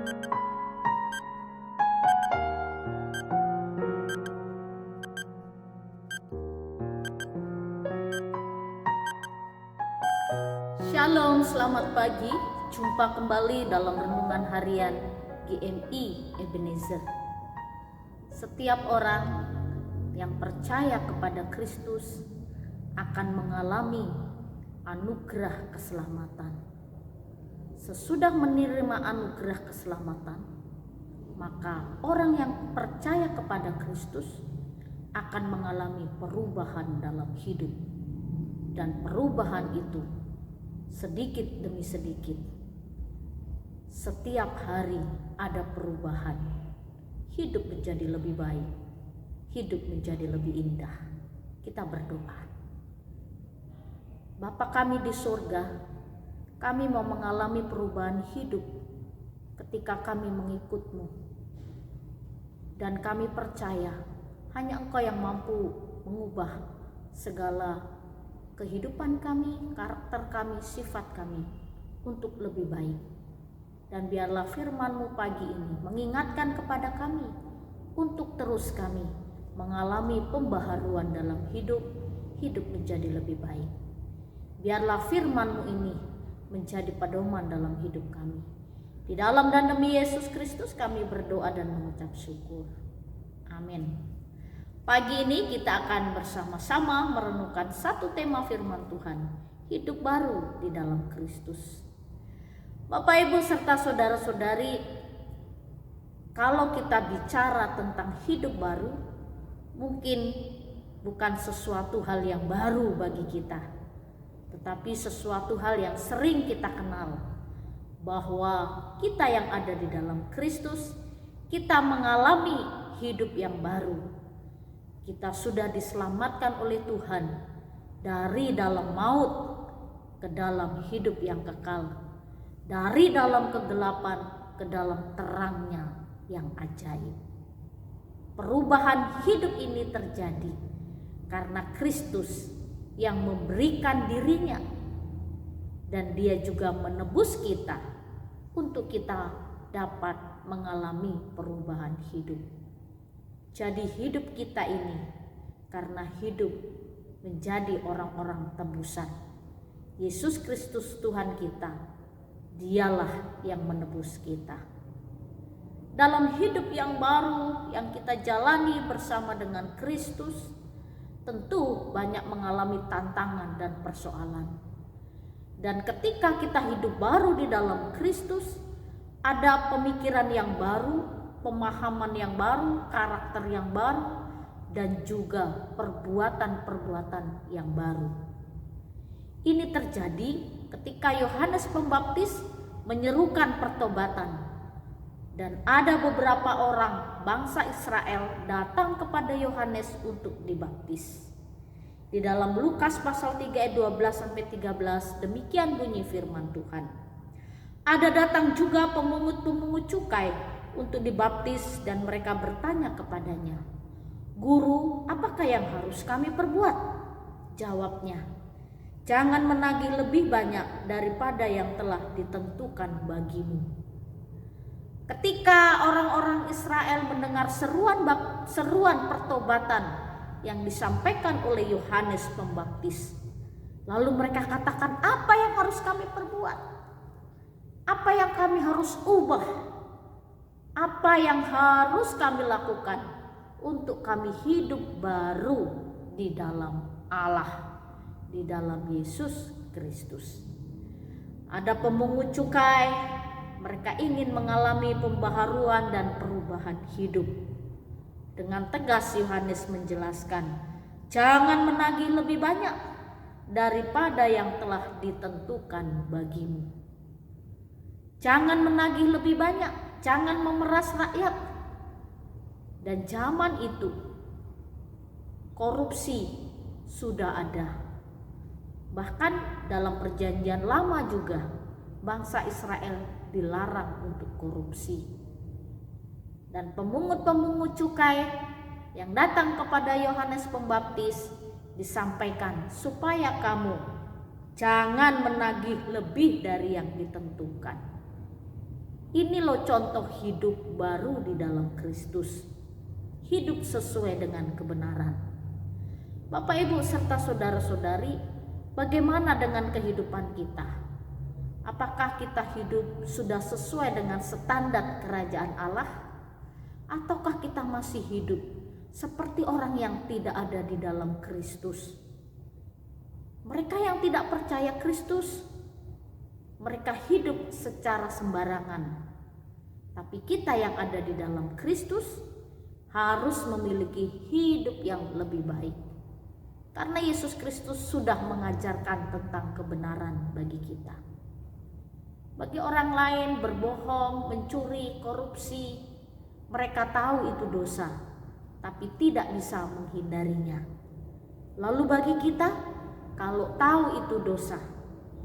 Shalom, selamat pagi. Jumpa kembali dalam renungan harian GMI Ebenezer. Setiap orang yang percaya kepada Kristus akan mengalami anugerah keselamatan. Sesudah menerima anugerah keselamatan, maka orang yang percaya kepada Kristus akan mengalami perubahan dalam hidup. Dan perubahan itu sedikit demi sedikit. Setiap hari ada perubahan. Hidup menjadi lebih baik. Hidup menjadi lebih indah. Kita berdoa. Bapa kami di surga, kami mau mengalami perubahan hidup ketika kami mengikut-Mu. Dan kami percaya hanya Engkau yang mampu mengubah segala kehidupan kami, karakter kami, sifat kami untuk lebih baik. Dan biarlah firman-Mu pagi ini mengingatkan kepada kami untuk terus kami mengalami pembaharuan dalam hidup menjadi lebih baik. Biarlah firman-Mu ini menjadi pedoman dalam hidup kami. Di dalam dan demi Yesus Kristus kami berdoa dan mengucap syukur. Amin. Pagi ini kita akan bersama-sama merenungkan satu tema firman Tuhan, hidup baru di dalam Kristus. Bapak, Ibu, serta saudara-saudari, kalau kita bicara tentang hidup baru, mungkin bukan sesuatu hal yang baru bagi kita, tetapi sesuatu hal yang sering kita kenal, bahwa kita yang ada di dalam Kristus, kita mengalami hidup yang baru. Kita sudah diselamatkan oleh Tuhan dari dalam maut ke dalam hidup yang kekal, dari dalam kegelapan ke dalam terangnya yang ajaib. Perubahan hidup ini terjadi karena Kristus yang memberikan dirinya, dan Dia juga menebus kita untuk kita dapat mengalami perubahan hidup. Jadi hidup kita ini karena hidup menjadi orang-orang tebusan. Yesus Kristus Tuhan kita, Dialah yang menebus kita. Dalam hidup yang baru yang kita jalani bersama dengan Kristus, tentu banyak mengalami tantangan dan persoalan. Dan ketika kita hidup baru di dalam Kristus, ada pemikiran yang baru, pemahaman yang baru, karakter yang baru, dan juga perbuatan-perbuatan yang baru. Ini terjadi ketika Yohanes Pembaptis menyerukan pertobatan, dan ada beberapa orang bangsa Israel datang kepada Yohanes untuk dibaptis. Di dalam Lukas pasal 3 ayat 12-13 demikian bunyi firman Tuhan. Ada datang juga pemungut-pemungut cukai untuk dibaptis, dan mereka bertanya kepadanya, "Guru, apakah yang harus kami perbuat?" Jawabnya, "Jangan menagih lebih banyak daripada yang telah ditentukan bagimu." Ketika orang-orang Israel mendengar seruan pertobatan yang disampaikan oleh Yohanes Pembaptis, lalu mereka katakan, "Apa yang harus kami perbuat? Apa yang kami harus ubah? Apa yang harus kami lakukan untuk kami hidup baru di dalam Allah, di dalam Yesus Kristus?" Ada pemungut cukai, mereka ingin mengalami pembaharuan dan perubahan hidup. Dengan tegas Yohanes menjelaskan, "Jangan menagih lebih banyak daripada yang telah ditentukan bagimu." Jangan menagih lebih banyak, jangan memeras rakyat. Dan zaman itu korupsi sudah ada. Bahkan dalam perjanjian lama juga bangsa Israel dilarang untuk korupsi. Dan pemungut-pemungut cukai yang datang kepada Yohanes Pembaptis disampaikan supaya kamu jangan menagih lebih dari yang ditentukan. Ini loh contoh hidup baru di dalam Kristus. Hidup sesuai dengan kebenaran. Bapak, Ibu, serta saudara-saudari, bagaimana dengan kehidupan kita? Apakah kita hidup sudah sesuai dengan standar kerajaan Allah? Ataukah kita masih hidup seperti orang yang tidak ada di dalam Kristus? Mereka yang tidak percaya Kristus, mereka hidup secara sembarangan. Tapi kita yang ada di dalam Kristus harus memiliki hidup yang lebih baik. Karena Yesus Kristus sudah mengajarkan tentang kebenaran bagi kita. Bagi orang lain berbohong, mencuri, korupsi, mereka tahu itu dosa, tapi tidak bisa menghindarinya. Lalu bagi kita, kalau tahu itu dosa,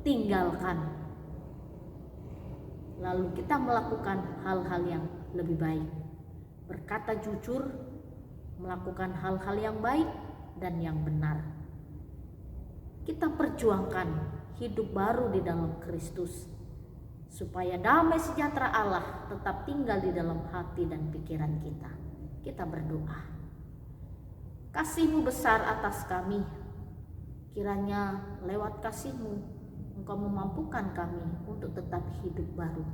tinggalkan. Lalu kita melakukan hal-hal yang lebih baik. Berkata jujur, melakukan hal-hal yang baik dan yang benar. Kita perjuangkan hidup baru di dalam Kristus, supaya damai sejahtera Allah tetap tinggal di dalam hati dan pikiran kita. Kita berdoa. Kasih-Mu besar atas kami. Kiranya lewat kasih-Mu, Engkau memampukan kami untuk tetap hidup baru.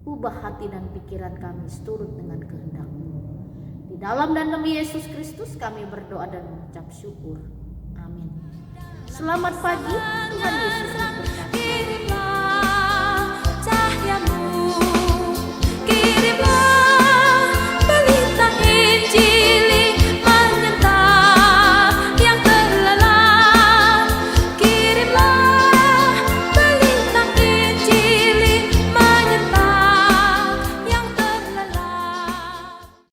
Ubah hati dan pikiran kami seturut dengan kehendak-Mu. Di dalam dan demi Yesus Kristus kami berdoa dan mengucap syukur. Amin. Selamat pagi, Tuhan Yesus memberkati.